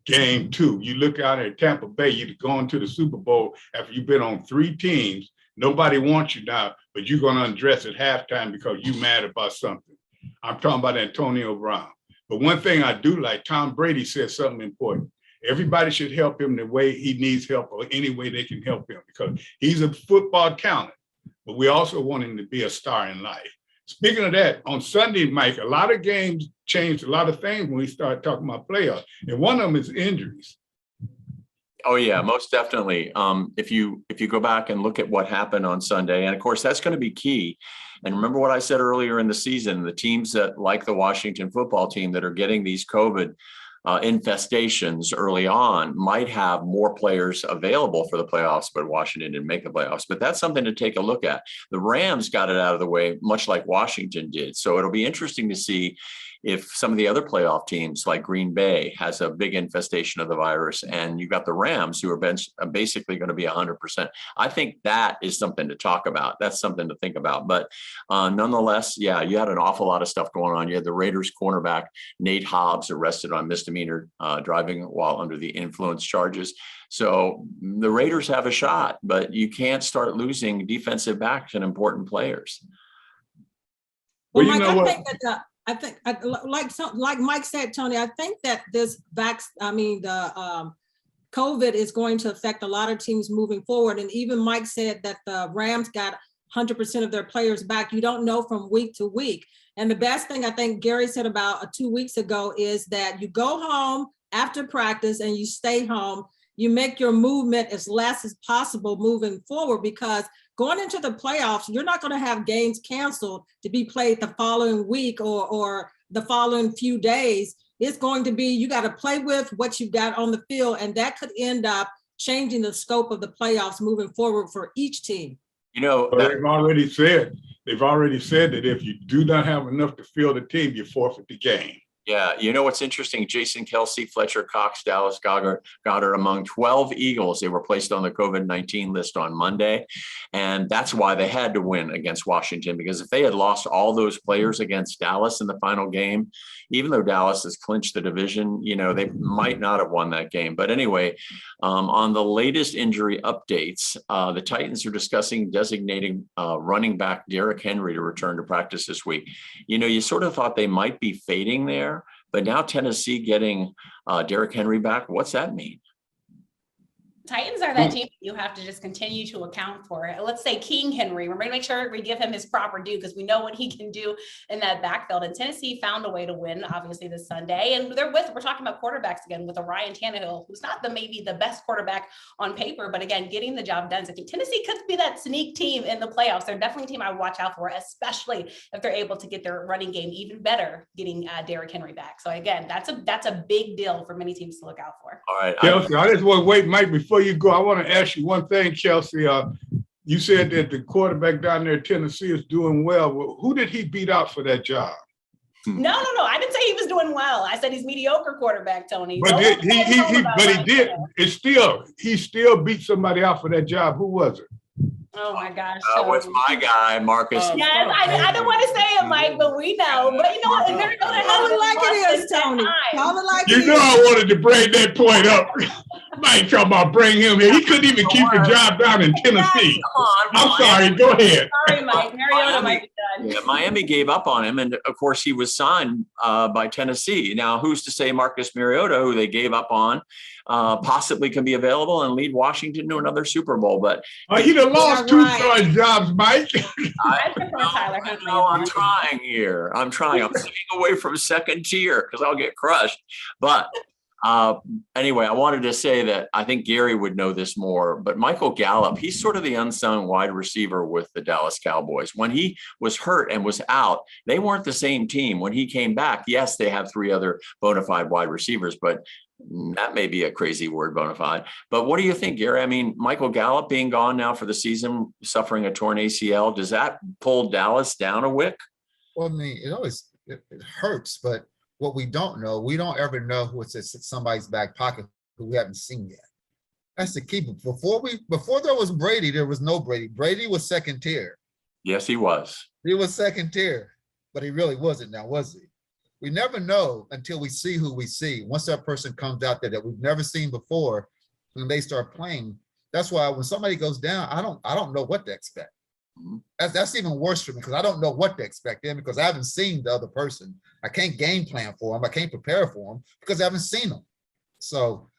Game 2, you look out at Tampa Bay, you've gone to the Super Bowl after you've been on 3 teams. Nobody wants you now, but you're going to undress at halftime because you're mad about something. I'm talking about Antonio Brown. But one thing I do like, Tom Brady said something important. Everybody should help him the way he needs help or any way they can help him because he's a football talent, but we also want him to be a star in life. Speaking of that, on Sunday, Mike, a lot of games changed a lot of things when we start talking about playoffs, and one of them is injuries. Oh yeah, most definitely. If you go back and look at what happened on Sunday, and of course that's going to be key. And remember what I said earlier in the season: the teams that, like the Washington football team, that are getting these COVID infestations early on might have more players available for the playoffs, but Washington didn't make the playoffs. But that's something to take a look at. The Rams got it out of the way, much like Washington did. So it'll be interesting to see if some of the other playoff teams like Green Bay has a big infestation of the virus, and you've got the Rams who are basically going to be 100%. I think that is something to talk about. That's something to think about. But nonetheless, yeah, you had an awful lot of stuff going on. You had the Raiders cornerback, Nate Hobbs, arrested on misdemeanor driving while under the influence charges. So the Raiders have a shot, but you can't start losing defensive backs and important players. Well, Mike, I think like Mike said, Tony, I think that the COVID is going to affect a lot of teams moving forward. And even Mike said that the Rams got 100% of their players back. You don't know from week to week. And the best thing I think Gary said about 2 weeks ago is that you go home after practice and you stay home. You make your movement as less as possible moving forward, because going into the playoffs, you're not going to have games canceled to be played the following week or the following few days. It's going to be, you got to play with what you've got on the field, and that could end up changing the scope of the playoffs moving forward for each team. They've already said that if you do not have enough to field the team, you forfeit the game. Yeah, you know what's interesting? Jason Kelsey, Fletcher Cox, Dallas Goddard among 12 Eagles. They were placed on the COVID-19 list on Monday. And that's why they had to win against Washington, because if they had lost all those players against Dallas in the final game, even though Dallas has clinched the division, they might not have won that game. But anyway, on the latest injury updates, the Titans are discussing designating running back Derrick Henry to return to practice this week. You sort of thought they might be fading there. But now Tennessee getting Derrick Henry back, what's that mean? Titans are that team you have to just continue to account for. Let's say King Henry. We're going to make sure we give him his proper due because we know what he can do in that backfield. And Tennessee found a way to win, obviously, this Sunday. And we're talking about quarterbacks again with a Ryan Tannehill, who's not maybe the best quarterback on paper, but again, getting the job done. So I think Tennessee could be that sneak team in the playoffs. They're definitely a team I would watch out for, especially if they're able to get their running game even better, getting Derrick Henry back. So again, that's a big deal for many teams to look out for. All right, Kelsey, I just want to wait, Mike, before you go. I want to ask you one thing, Kelsey. You said that the quarterback down there in Tennessee is doing well. Well, who did he beat out for that job? No. I didn't say he was doing well. I said he's mediocre quarterback, Tony. But he still beat somebody out for that job. Who was it? Oh my gosh. What's my guy, Marcus? Yes, I don't want to say it, Mike, but we know. But you know what? Call it like it is, Tony. Call it like it is. You know I wanted to bring that point up. Mike talking about bring him here. He couldn't even keep the job down in Tennessee. I'm sorry. Go ahead. Sorry, Mike. Mariota might be done. Yeah, Miami gave up on him, and of course he was signed by Tennessee. Now, who's to say Marcus Mariota, who they gave up on, possibly can be available and lead Washington to another Super Bowl? But he done lost two starting jobs, Mike. I'm trying here. I'm staying away from second tier because I'll get crushed. But anyway, I wanted to say that I think Gary would know this more, but Michael Gallup, he's sort of the unsung wide receiver with the Dallas Cowboys. When he was hurt and was out, they weren't the same team. When he came back, yes, they have three other bona fide wide receivers, but that may be a crazy word, bona fide. But what do you think, Gary? I mean, Michael Gallup being gone now for the season, suffering a torn ACL, does that pull Dallas down a wick? Well, I mean, it hurts, but what we don't know, we don't ever know what's in somebody's back pocket who we haven't seen yet. That's the key. Before there was Brady, there was no Brady. Brady was second tier. Yes, he was. He was second tier, but he really wasn't now, was he? We never know until we see who we see. Once that person comes out there that we've never seen before, when they start playing, that's why when somebody goes down, I don't know what to expect. That's even worse for me because I don't know what to expect then because I haven't seen the other person. I can't game plan for them. I can't prepare for them because I haven't seen them. So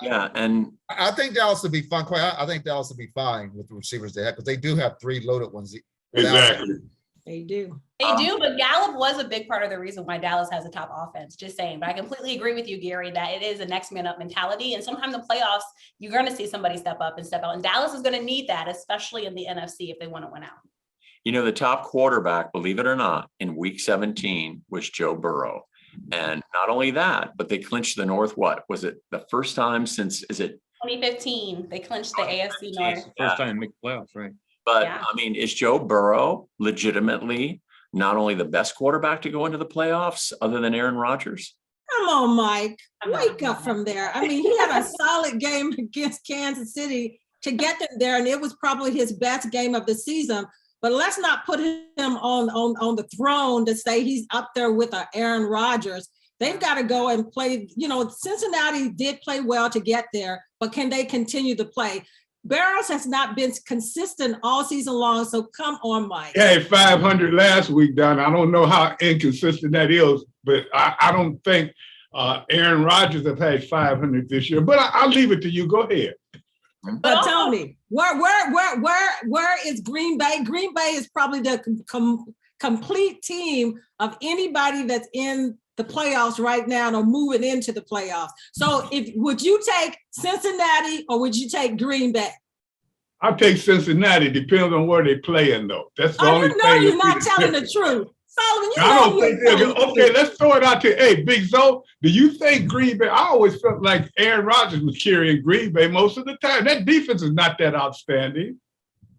yeah, and I think Dallas will be fine. I think Dallas will be fine with the receivers they have because they do have three loaded ones. Exactly. They do. They do, but Gallup was a big part of the reason why Dallas has a top offense. Just saying. But I completely agree with you, Gary, that it is a next man up mentality. And sometimes the playoffs, you're going to see somebody step up and step out. And Dallas is going to need that, especially in the NFC if they want to win out. You know, the top quarterback, believe it or not, in week 17 was Joe Burrow. And not only that, but they clinched the North. What was it? The first time since, is it 2015? They clinched the AFC North. First time to make the playoffs, right? But yeah. I mean, is Joe Burrow legitimately not only the best quarterback to go into the playoffs other than Aaron Rodgers? Come on, Mike. Wake up from there. I mean, he had a solid game against Kansas City to get them there, and it was probably his best game of the season. But let's not put him on the throne to say he's up there with Aaron Rodgers. They've got to go and play. You know, Cincinnati did play well to get there, but can they continue to play? Barrows has not been consistent all season long, so come on, Mike. He had 500 last week, Don. I don't know how inconsistent that is, but I don't think Aaron Rodgers have had 500 this year. But I'll leave it to you. Go ahead. But Tony, where is Green Bay? Green Bay is probably the complete team of anybody that's in the playoffs right now or moving into the playoffs. So would you take Cincinnati or would you take Green Bay? I'll take Cincinnati, depends on where they play in though. That's the only thing. You know you're not telling the truth. Solomon, you I don't think okay, let's throw it out to Big Zo. Do you think Green Bay? I always felt like Aaron Rodgers was carrying Green Bay most of the time. That defense is not that outstanding.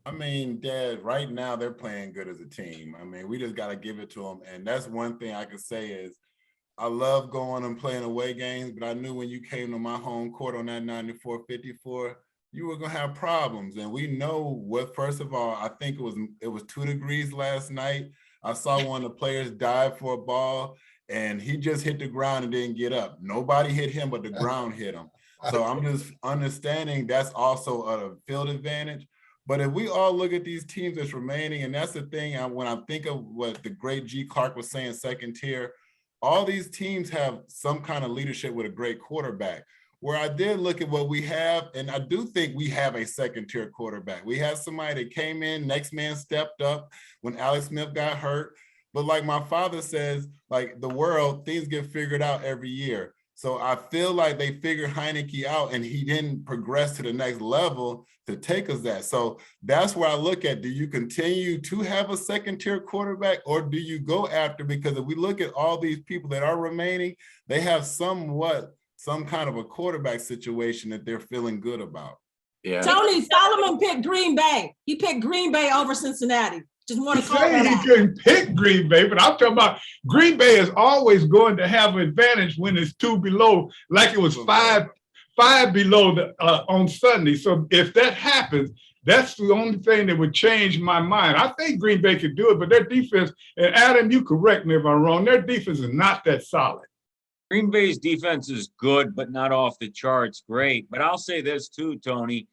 I mean, Dad, right now they're playing good as a team. I mean, we just got to give it to them. And that's one thing I can say is I love going and playing away games, but I knew when you came to my home court on that 94-54, you were going to have problems. And we know what, first of all, I think it was 2 degrees last night. I saw one of the players dive for a ball, and he just hit the ground and didn't get up. Nobody hit him, but the ground hit him. So I'm just understanding that's also a field advantage. But if we all look at these teams that's remaining, and that's the thing, when I think of what the great G. Clark was saying, second tier, all these teams have some kind of leadership with a great quarterback. where I did look at what we have, and I do think we have a second-tier quarterback. We have somebody that came in, next man stepped up when Alex Smith got hurt. But like my father says, like the world, things get figured out every year. So I feel like they figured Heineke out and he didn't progress to the next level to take us that. So that's where I look at, do you continue to have a second-tier quarterback or do you go after, because if we look at all these people that are remaining, they have some kind of a quarterback situation that they're feeling good about. Yeah. Tony, Solomon picked Green Bay. He picked Green Bay over Cincinnati. Just want to call that He out. couldn't pick Green Bay, but I'm talking about Green Bay is always going to have an advantage when it's 2 below, like it was five below on Sunday. So if that happens, that's the only thing that would change my mind. I think Green Bay could do it, but their defense, and Adam, you correct me if I'm wrong, their defense is not that solid. Green Bay's defense is good, but not off the charts great. But I'll say this too, Tony.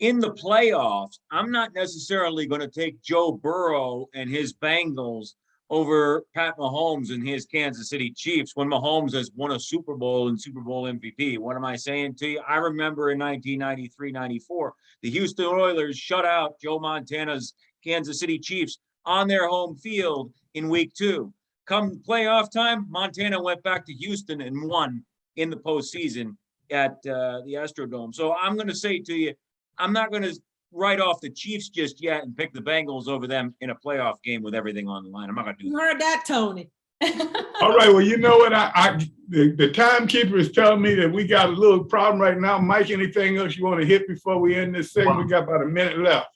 In the playoffs, I'm not necessarily going to take Joe Burrow and his Bengals over Pat Mahomes and his Kansas City Chiefs when Mahomes has won a Super Bowl and Super Bowl MVP. What am I saying to you? I remember in 1993-94, the Houston Oilers shut out Joe Montana's Kansas City Chiefs on their home field in week 2. Come playoff time, Montana went back to Houston and won in the postseason at the Astrodome. So I'm going to say to you, I'm not going to write off the Chiefs just yet and pick the Bengals over them in a playoff game with everything on the line. I'm not going to do You that. heard that, Tony. All right, well, you know what? The timekeeper is telling me that we got a little problem right now. Mike, anything else you want to hit before we end this segment? We got about a minute left.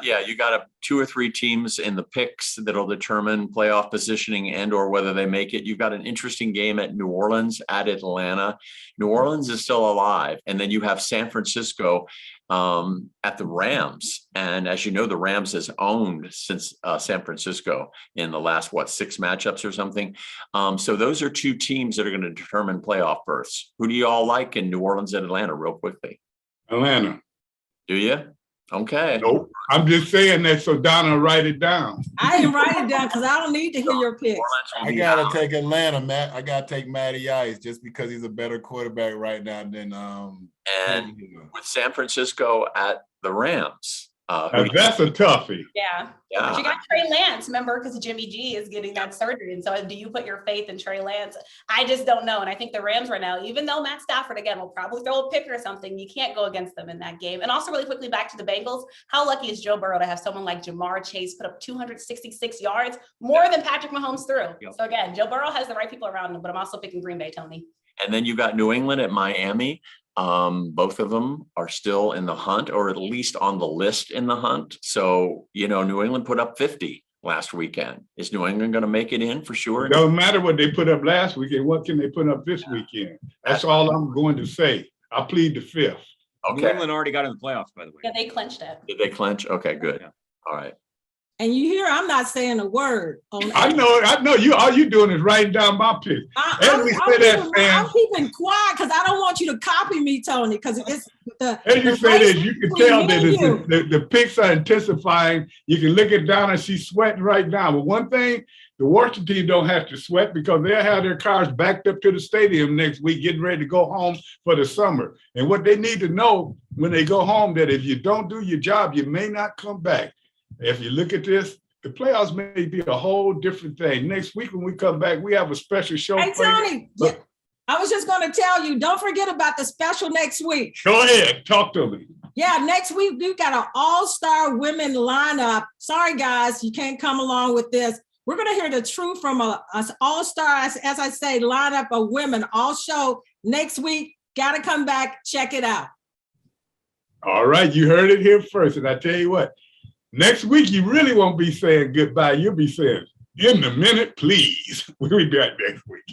You got 2 or 3 teams in the picks that'll determine playoff positioning and or whether they make it. You've got an interesting game at New Orleans at Atlanta. New Orleans is still alive. And then you have San Francisco at the Rams. And as you know, the Rams has owned since San Francisco in the last, 6 matchups or something. So those are 2 teams that are going to determine playoff berths. Who do you all like in New Orleans and Atlanta real quickly? Atlanta. Do you? Okay. Nope. I'm just saying that so Donna write it down. I didn't write it down because I don't need to hear your picks. I gotta take Atlanta, Matt. I gotta take Matty Ice just because he's a better quarterback right now than and with San Francisco at the Rams. That's a toughie. Yeah. But you got Trey Lance, remember, because Jimmy G is getting that surgery. And so do you put your faith in Trey Lance? I just don't know. And I think the Rams right now, even though Matt Stafford, again, will probably throw a pick or something, you can't go against them in that game. And also really quickly back to the Bengals, how lucky is Joe Burrow to have someone like Jamar Chase put up 266 yards, more than Patrick Mahomes threw. Yep. So again, Joe Burrow has the right people around him, but I'm also picking Green Bay, Tony. And then you got New England at Miami. Both of them are still in the hunt, or at least on the list in the hunt. So, New England put up 50 last weekend. Is New England going to make it in for sure? It doesn't matter what they put up last weekend. What can they put up this weekend? That's all I'm going to say. I plead the 5th. Okay. New England already got in the playoffs, by the way. Yeah, they clinched it. Did they clinch? Okay, good. Yeah. All right. And you hear I'm not saying a word. I know you. All you doing is writing down my picks. I'm keeping quiet because I don't want you to copy me, Tony. Because it's as you say this, you can tell that the picks are intensifying. You can look at Donna; she's sweating right now. But one thing, the Washington team don't have to sweat because they'll have their cars backed up to the stadium next week, getting ready to go home for the summer. And what they need to know when they go home, that if you don't do your job, you may not come back. If you look at this, the playoffs may be a whole different thing. Next week when we come back, we have a special show. Hey, Tony, I was just going to tell you, don't forget about the special next week. Go ahead. Talk to me. Yeah, next week we've got an all-star women lineup. Sorry, guys, you can't come along with this. We're going to hear the truth from an all-star, as I say, lineup of women all show next week. Got to come back, check it out. All right, you heard it here first. And I tell you what, next week, you really won't be saying goodbye. You'll be saying, in a minute, please. We'll be back next week.